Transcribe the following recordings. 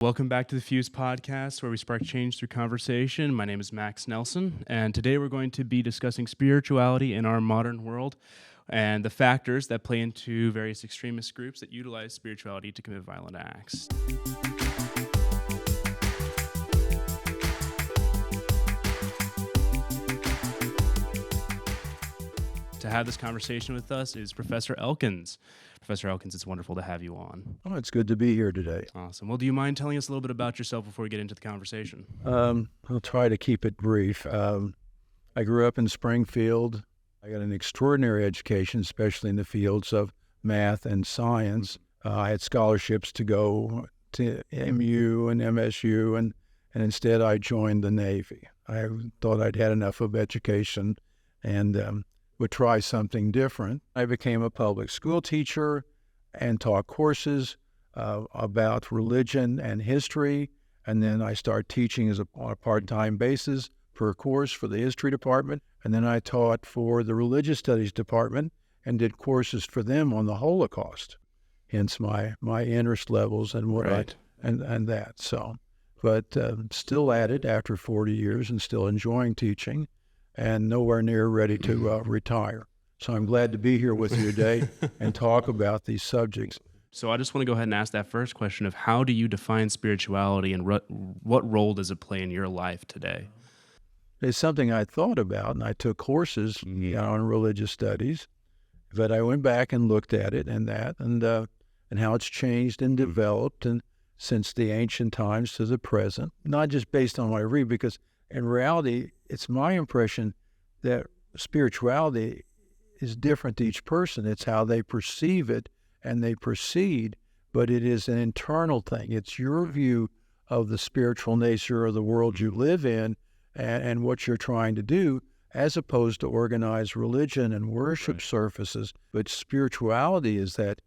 Welcome back to the Fuse Podcast, where we spark change through conversation. My name is Max Nelson, and today we're going to be discussing spirituality in our modern world and the factors that play into various extremist groups that utilize spirituality to commit violent acts. To have this conversation with us is Professor Elkins. Professor Elkins, it's wonderful to have you on. Oh, it's good to be here today. Awesome. Well, do you mind telling us a little bit about yourself before we get into the conversation? I'll try to keep it brief. I grew up in Springfield. I got an extraordinary education, especially in the fields of math and science. I had scholarships to go to MU and MSU, and instead I joined the Navy. I thought I'd had enough of education and would try something different. I became a public school teacher and taught courses about religion and history, and then I started teaching on a part-time basis per course for the history department, and then I taught for the religious studies department and did courses for them on the Holocaust, hence my interest levels and what Right. and that. So, but still at it after 40 years and still enjoying teaching, and nowhere near ready to retire. So I'm glad to be here with you today and talk about these subjects. So I just want to go ahead and ask that first question of how do you define spirituality and what role does it play in your life today? It's something I thought about, and I took courses on religious studies, but I went back and looked at it and how it's changed and developed and since the ancient times to the present, not just based on what I read, because in reality, it's my impression that spirituality is different to each person. It's how they perceive it and they proceed, but it is an internal thing. It's your view of the spiritual nature of the world you live in and what you're trying to do, as opposed to organized religion and worship surfaces. But spirituality is that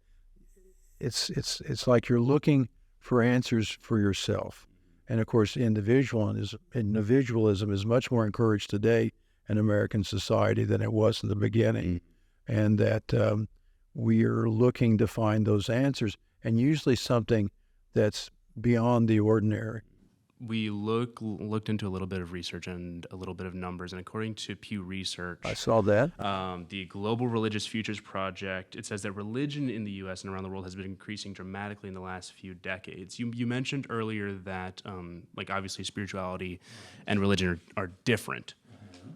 it's like you're looking for answers for yourself. And of course, individualism is much more encouraged today in American society than it was in the beginning. And that we are looking to find those answers, and usually something that's beyond the ordinary. We looked into a little bit of research and a little bit of numbers, and according to Pew Research, I saw that. The Global Religious Futures Project, it says that religion in the U.S. and around the world has been increasing dramatically in the last few decades. You mentioned earlier that, obviously spirituality and religion are different.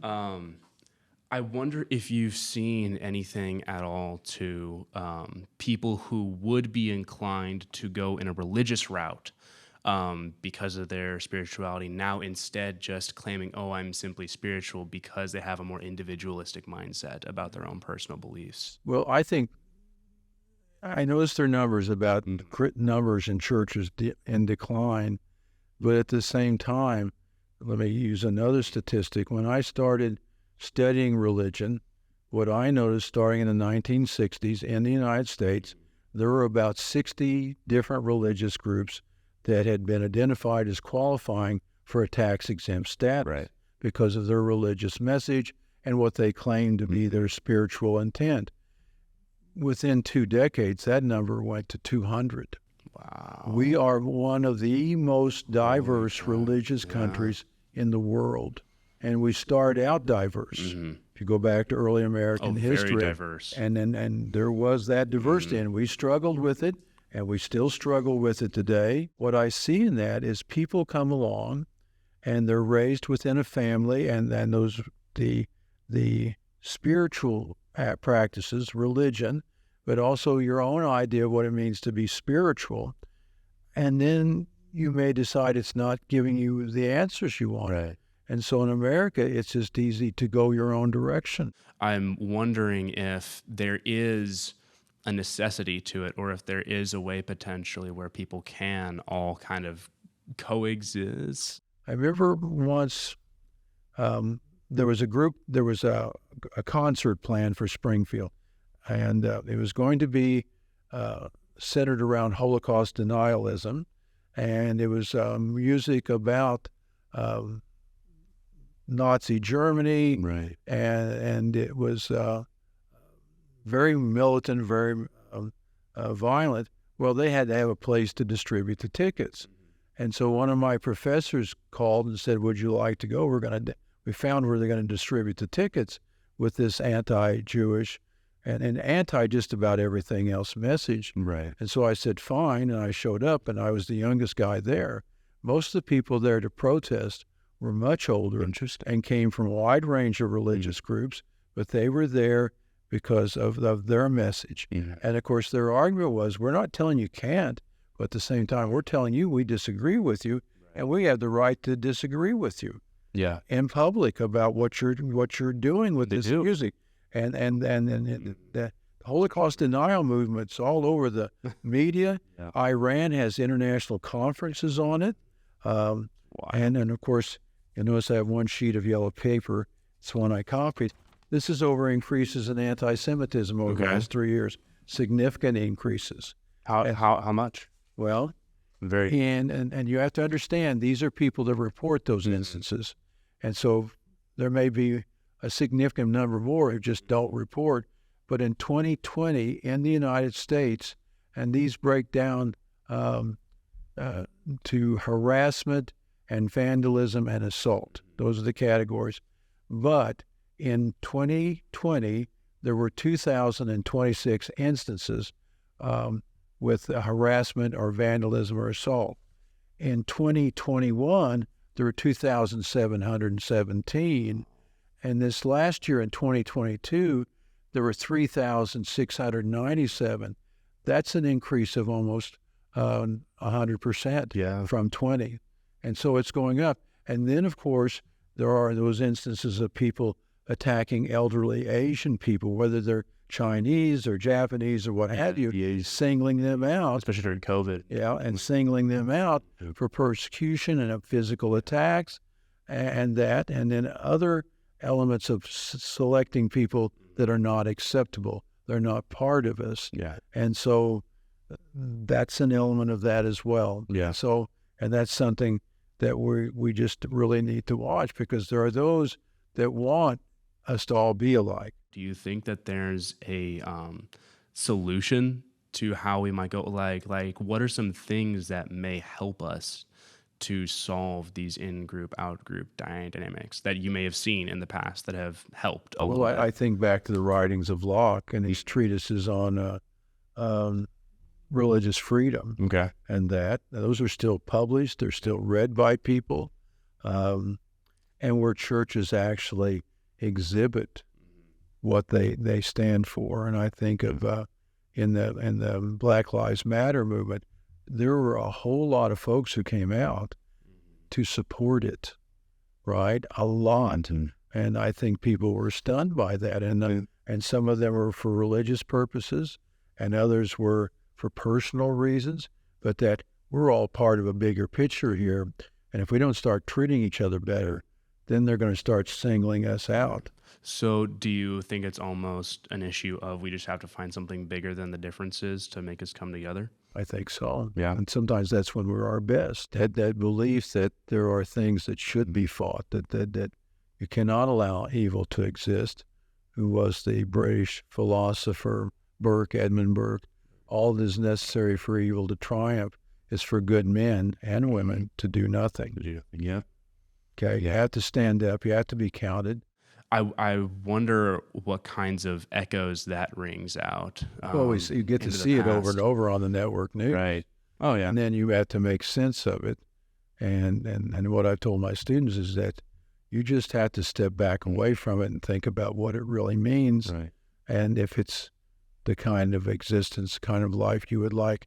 I wonder if you've seen anything at all to people who would be inclined to go in a religious route because of their spirituality, now instead just claiming, oh, I'm simply spiritual, because they have a more individualistic mindset about their own personal beliefs. Well, I think I noticed their numbers about numbers in churches in decline, but at the same time, let me use another statistic. When I started studying religion, what I noticed starting in the 1960s in the United States, there were about 60 different religious groups that had been identified as qualifying for a tax-exempt status because of their religious message and what they claimed to be their spiritual intent. Within 2 decades, that number went to 200. Wow. We are one of the most diverse religious countries in the world, and we start out diverse. If you go back to early American history, very diverse. And there was that diversity, and we struggled with it, and we still struggle with it today. What I see in that is people come along, and they're raised within a family, and then the spiritual practices, religion, but also your own idea of what it means to be spiritual, and then you may decide it's not giving you the answers you want. Right. And so in America, it's just easy to go your own direction. I'm wondering if there is a necessity to it, or if there is a way potentially where people can all kind of coexist. I remember once there was a concert planned for Springfield, and it was going to be centered around Holocaust denialism, and it was music about Nazi Germany, Right. and it was very militant, very violent. Well, they had to have a place to distribute the tickets. And so one of my professors called and said, would you like to go? We found where they're going to distribute the tickets with this anti-Jewish and anti just about everything else message. Right. And so I said, fine. And I showed up, and I was the youngest guy there. Most of the people there to protest were much older and came from a wide range of religious groups, but they were there because of their message. Yeah. And of course, their argument was, we're not telling you can't, but at the same time, we're telling you we disagree with you, and we have the right to disagree with you. Yeah. In public about what you're doing with this music. And the Holocaust denial movement's all over the media. Yeah. Iran has international conferences on it. Wow. And of course, you notice I have one sheet of yellow paper. It's one I copied. This is over increases in anti-Semitism over the last 3 years. Significant increases. How much? Well, Very. And you have to understand, these are people that report those instances. And so there may be a significant number more who just don't report. But in 2020, in the United States, and these break down to harassment and vandalism and assault. Those are the categories. But in 2020, there were 2,026 instances with harassment or vandalism or assault. In 2021, there were 2,717. And this last year in 2022, there were 3,697. That's an increase of almost 100% from 20. And so it's going up. And then, of course, there are those instances of people attacking elderly Asian people, whether they're Chinese or Japanese or what have you, singling them out. Especially during COVID. Yeah, and singling them out for persecution and physical attacks and that. And then other elements of selecting people that are not acceptable. They're not part of us. Yeah. And so that's an element of that as well. Yeah. So, and that's something that we just really need to watch, because there are those that want us to all be alike. Do you think that there's a solution to how we might go? Like, what are some things that may help us to solve these in-group, out-group dynamics that you may have seen in the past that have helped a little bit? I think back to the writings of Locke and his treatises on religious freedom. Okay. And that. Those are still published. They're still read by people. And where churches actually exhibit what they stand for. And I think of in the Black Lives Matter movement, there were a whole lot of folks who came out to support it, right? A lot. And I think people were stunned by that. And some of them were for religious purposes, and others were for personal reasons, but that we're all part of a bigger picture here. And if we don't start treating each other better, then they're going to start singling us out. So do you think it's almost an issue of we just have to find something bigger than the differences to make us come together? I think so. Yeah. And sometimes that's when we're our best. That belief that there are things that should be fought, that you cannot allow evil to exist, who was the British philosopher Edmund Burke. All that is necessary for evil to triumph is for good men and women to do nothing. Yeah. Okay, you have to stand up. You have to be counted. I wonder what kinds of echoes that rings out. Well, you get to see it over and over on the network news. Right. Oh, yeah. And then you have to make sense of it. And what I've told my students is that you just have to step back away from it and think about what it really means. Right. And if it's the kind of existence, kind of life you would like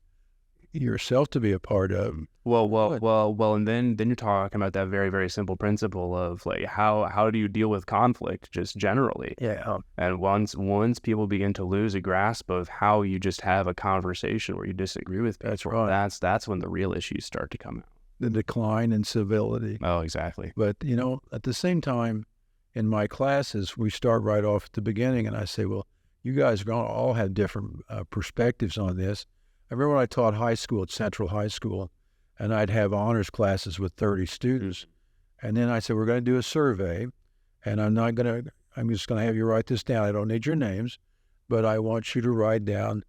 yourself to be a part of. Well, and then you're talking about that very, very simple principle of like how do you deal with conflict just generally? Yeah. And once people begin to lose a grasp of how you just have a conversation where you disagree with people, that's right. That's when the real issues start to come out. The decline in civility. Oh, exactly. But at the same time, in my classes, we start right off at the beginning, and I say, well, you guys are going to all have different perspectives on this. I remember when I taught high school at Central High School, and I'd have honors classes with 30 students. And then I said, we're going to do a survey, and I'm just going to have you write this down. I don't need your names, but I want you to write down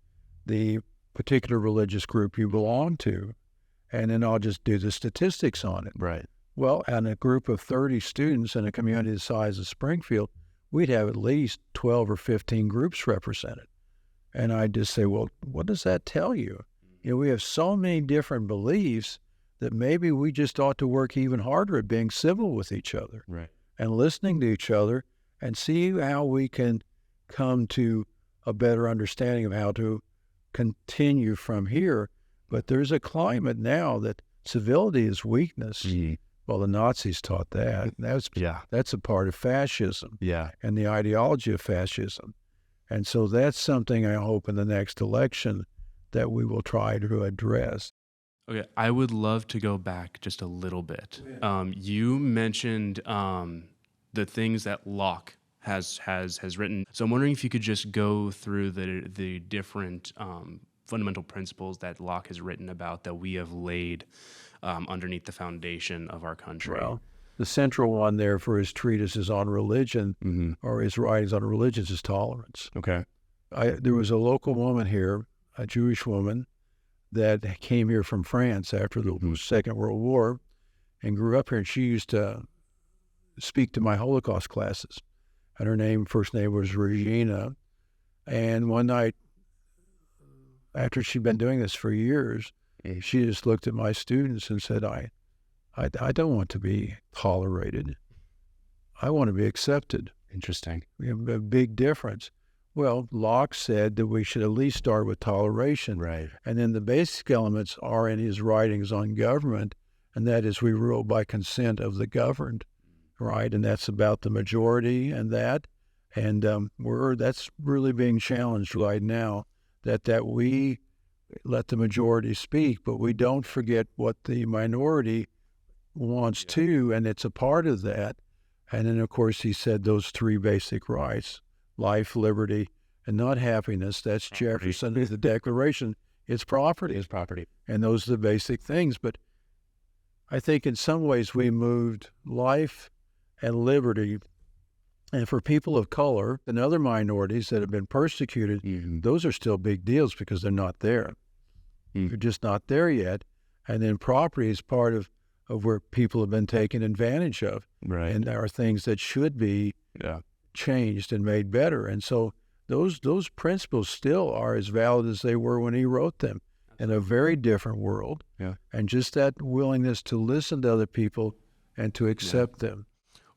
the particular religious group you belong to. and then I'll just do the statistics on it. Right. Well, on a group of 30 students in a community the size of Springfield, we'd have at least 12 or 15 groups represented. And I'd just say, well, what does that tell you? You know, we have so many different beliefs that maybe we just ought to work even harder at being civil with each other. Right. And listening to each other and see how we can come to a better understanding of how to continue from here. But there's a climate now that civility is weakness. Mm-hmm. Well, the Nazis taught that. That's a part of fascism and the ideology of fascism. And so that's something I hope in the next election that we will try to address. Okay, I would love to go back just a little bit. You mentioned the things that Locke has written. So I'm wondering if you could just go through the different fundamental principles that Locke has written about that we have laid underneath the foundation of our country. Well, the central one there for his treatises on religion or his writings on religions is tolerance. Okay. There was a local woman here, a Jewish woman, that came here from France after the Second World War and grew up here, and she used to speak to my Holocaust classes. And her first name was Regina. And one night, after she'd been doing this for years, she just looked at my students and said, I don't want to be tolerated. I want to be accepted. Interesting. We have a big difference. Well, Locke said that we should at least start with toleration. Right. And then the basic elements are in his writings on government, and that is we rule by consent of the governed, right? And that's about the majority and that. And that's really being challenged right now, that we let the majority speak, but we don't forget what the minority wants to, and it's a part of that. And then, of course, he said those three basic rights: life, liberty, and not happiness. That's Jefferson, the Declaration. It's property. It's property. And those are the basic things. But I think in some ways we moved life and liberty. And for people of color and other minorities that have been persecuted, those are still big deals because they're not there. They're just not there yet. And then property is part of where people have been taken advantage of. Right. And there are things that should be changed and made better. And so those principles still are as valid as they were when he wrote them in a very different world. Yeah. And just that willingness to listen to other people and to accept them.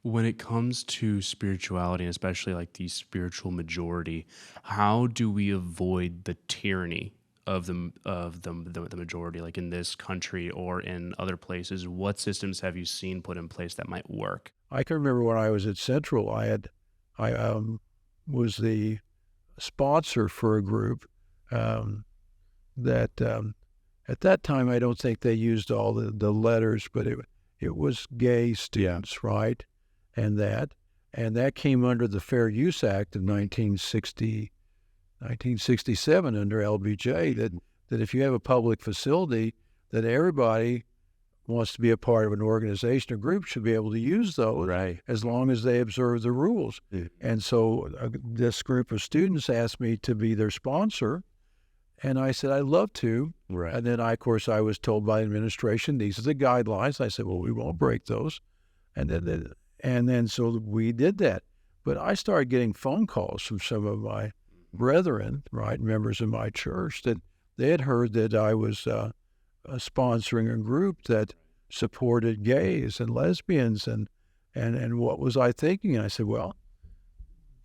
When it comes to spirituality, and especially like the spiritual majority, how do we avoid the tyranny of the majority, like in this country or in other places? What systems have you seen put in place that might work? I can remember when I was at Central, I was the sponsor for a group that at that time I don't think they used all the letters, but it was gay students, right? And that came under the Fair Use Act of 1967 under LBJ, that if you have a public facility, that everybody wants to be a part of an organization or group should be able to use those, Right. as long as they observe the rules. And so this group of students asked me to be their sponsor, and I said, I'd love to. Right. And then, of course, I was told by the administration, these are the guidelines. I said, well, we won't break those. And then so we did that. But I started getting phone calls from some of my brethren, right, members of my church, that they had heard that I was sponsoring a group that supported gays and lesbians, and what was I thinking? And I said, well,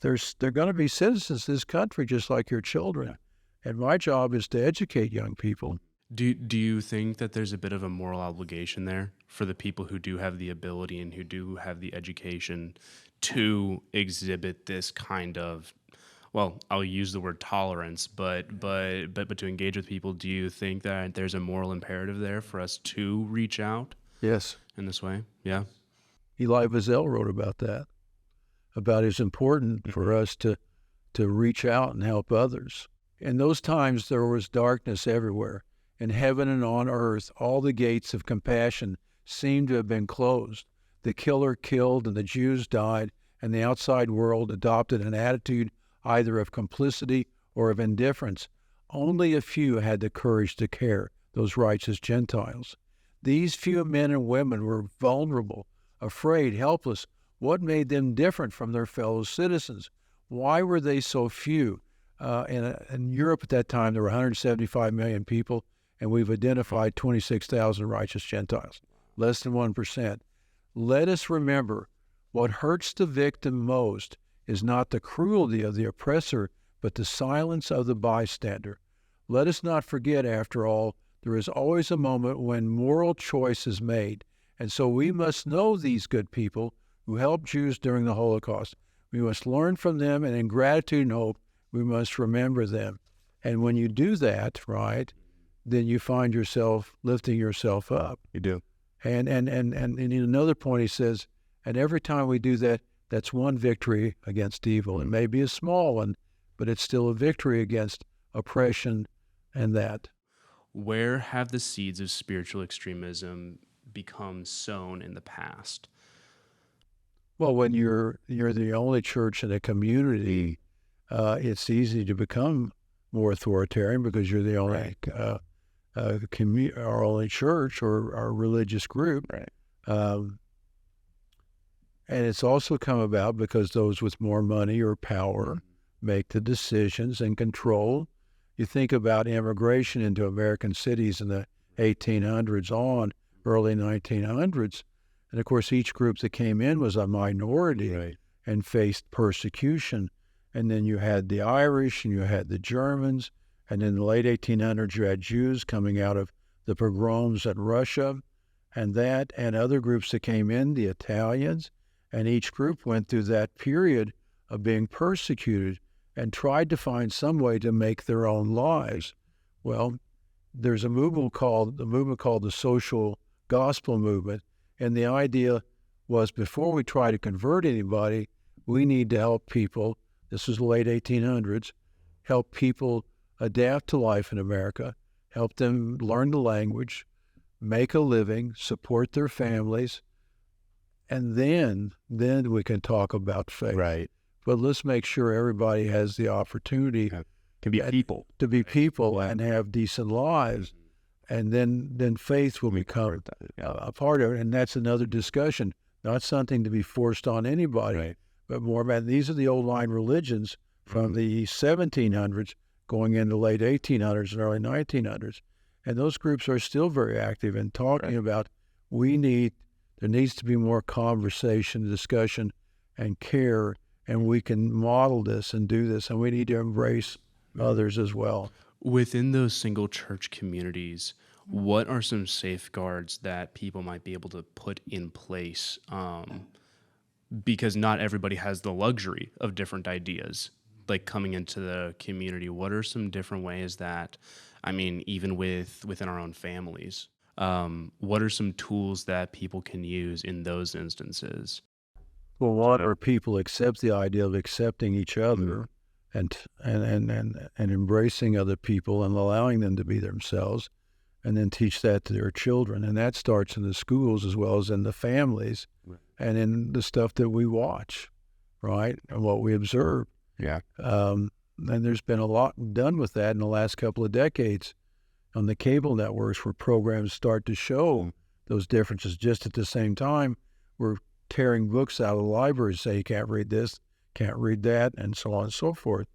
they're going to be citizens of this country just like your children, and my job is to educate young people. Do you think that there's a bit of a moral obligation there for the people who do have the ability and who do have the education to exhibit this kind of, well, I'll use the word tolerance, but to engage with people? Do you think that there's a moral imperative there for us to reach out? Yes. In this way? Yeah. Elie Wiesel wrote about that, about it's important for us to reach out and help others. In those times, there was darkness everywhere. In heaven and on earth, all the gates of compassion seemed to have been closed. The killer killed and the Jews died, and the outside world adopted an attitude either of complicity or of indifference. Only a few had the courage to care. those righteous Gentiles. These few men and women were vulnerable, afraid, helpless. What made them different from their fellow citizens? Why were they so few? In Europe at that time, there were 175 million people, and we've identified 26,000 righteous Gentiles, less than 1%. Let us remember, what hurts the victim most is not the cruelty of the oppressor, but the silence of the bystander. Let us not forget, after all, there is always a moment when moral choice is made. And so we must know these good people who helped Jews during the Holocaust. We must learn from them, and in gratitude and hope, we must remember them. And when you do that, right, then you find yourself lifting yourself up. You do. And in another point, he says, and every time we do that, that's one victory against evil. It may be a small one, but it's still a victory against oppression and that. Where have the seeds of spiritual extremism become sown in the past? Well, when you're the only church in a community, it's easy to become more authoritarian because you're the only our only church or our religious group. Right. And it's also come about because those with more money or power make the decisions and control. You think about immigration into American cities in the 1800s on, early 1900s. And of course, each group that came in was a minority and faced persecution. And then you had the Irish and you had the Germans. And in the late 1800s, you had Jews coming out of the pogroms in Russia and other groups that came in, the Italians. And each group went through that period of being persecuted and tried to find some way to make their own lives. Well, there's a movement called the social gospel movement. And the idea was, before we try to convert anybody, we need to help people. This was the late 1800s, help people adapt to life in America, help them learn the language, make a living, support their families, and then we can talk about faith. Right. But let's make sure everybody has the opportunity to be people, and have decent lives. And then faith will become a part of it. And that's another discussion, not something to be forced on anybody, but more about, these are the old line religions from the 1700s going into late 1800s and early 1900s. And those groups are still very active in talking about there needs to be more conversation, discussion, and care, and we can model this and do this, and we need to embrace others as well. Within those single church communities, what are some safeguards that people might be able to put in place? Because not everybody has the luxury of different ideas, like coming into the community. What are some different ways that, even within our own families, what are some tools that people can use in those instances? Well, one are people accept the idea of accepting each other and embracing other people and allowing them to be themselves, and then teach that to their children. And that starts in the schools as well as in the families and in the stuff that we watch, right, and what we observe. Yeah. And there's been a lot done with that in the last couple of decades on the cable networks, where programs start to show those differences. Just at the same time, we're tearing books out of the libraries, say you can't read this, can't read that, and so on and so forth.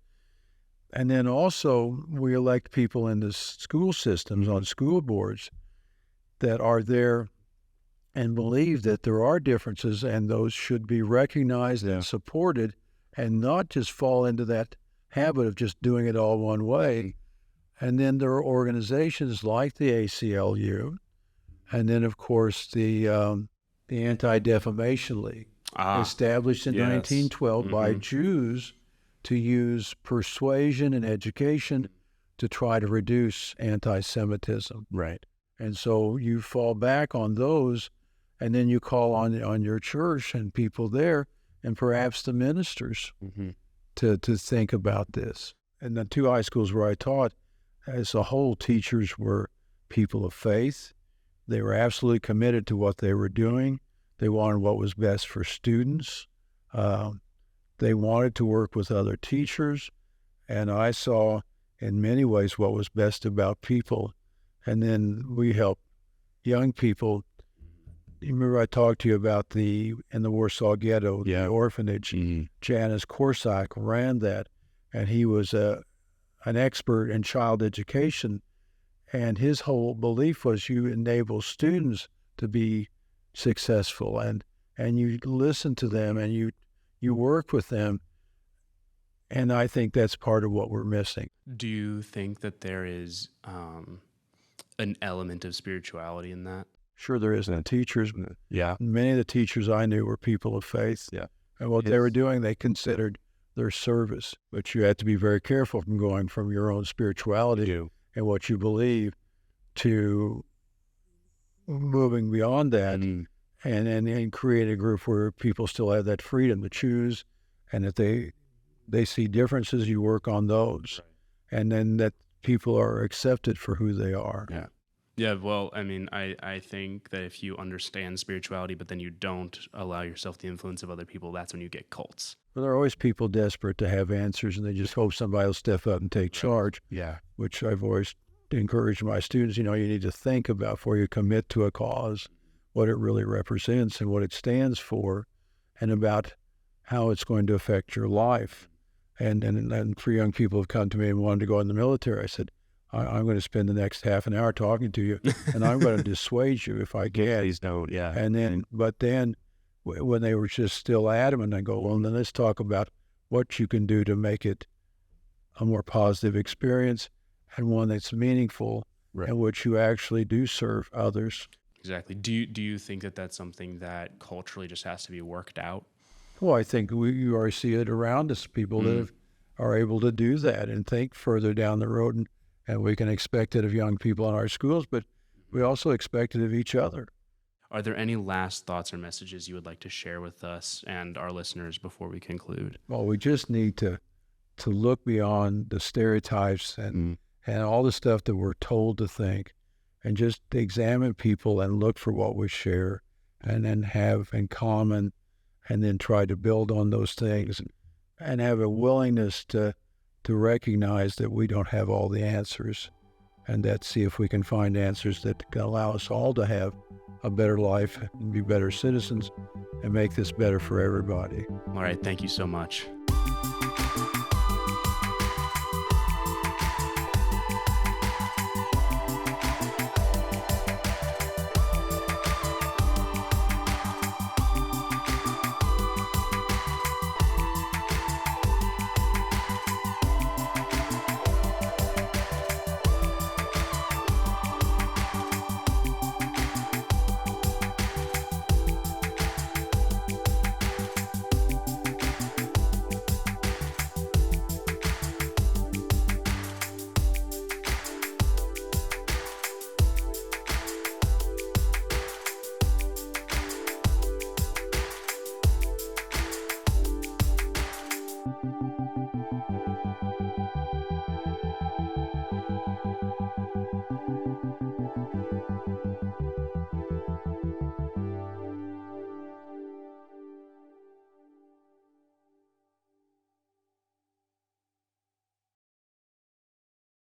And then also we elect people in the school systems on school boards that are there and believe that there are differences, and those should be recognized and supported, and not just fall into that habit of just doing it all one way. And then there are organizations like the ACLU, and then, of course, the Anti-Defamation League, established in 1912 by Jews to use persuasion and education to try to reduce anti-Semitism. Right. And so you fall back on those, and then you call on your church and people there, and perhaps the ministers to think about this. And the two high schools where I taught, as a whole, teachers were people of faith. They were absolutely committed to what they were doing. They wanted what was best for students. They wanted to work with other teachers. And I saw in many ways what was best about people. And then we help young people. You remember I talked to you about in the Warsaw Ghetto, the orphanage. Janis Korczak ran that, and he was an expert in child education. And his whole belief was you enable students to be successful, and you listen to them, and you work with them. And I think that's part of what we're missing. Do you think that there is an element of spirituality in that? Sure there is. And teachers, Yeah. many of the teachers I knew were people of faith. Yeah. And what they were doing, they considered their service. But you have to be very careful from going from your own spirituality and what you believe to moving beyond that and create a group where people still have that freedom to choose. And if they see differences, you work on those. Right. And then that people are accepted for who they are. Yeah. Yeah, well, I mean, I think that if you understand spirituality, but then you don't allow yourself the influence of other people, that's when you get cults. Well, there are always people desperate to have answers, and they just hope somebody will step up and take charge. Yeah. Which I've always encouraged my students, you need to think about before you commit to a cause, what it really represents and what it stands for, and about how it's going to affect your life. And for young people who've come to me and wanted to go in the military, I said, I'm going to spend the next half an hour talking to you, and I'm going to dissuade you if I can. Please don't, yeah. But then when they were just still adamant, I go, well, then let's talk about what you can do to make it a more positive experience and one that's meaningful, right, in which you actually do serve others. Exactly. Do you think that that's something that culturally just has to be worked out? Well, I think you already see it around us, people that are able to do that and think further down the road. And we can expect it of young people in our schools, but we also expect it of each other. Are there any last thoughts or messages you would like to share with us and our listeners before we conclude? Well, we just need to look beyond the stereotypes and all the stuff that we're told to think, and just examine people and look for what we share and then have in common, and then try to build on those things and have a willingness to recognize that we don't have all the answers, and see if we can find answers that can allow us all to have a better life and be better citizens and make this better for everybody. All right. Thank you so much.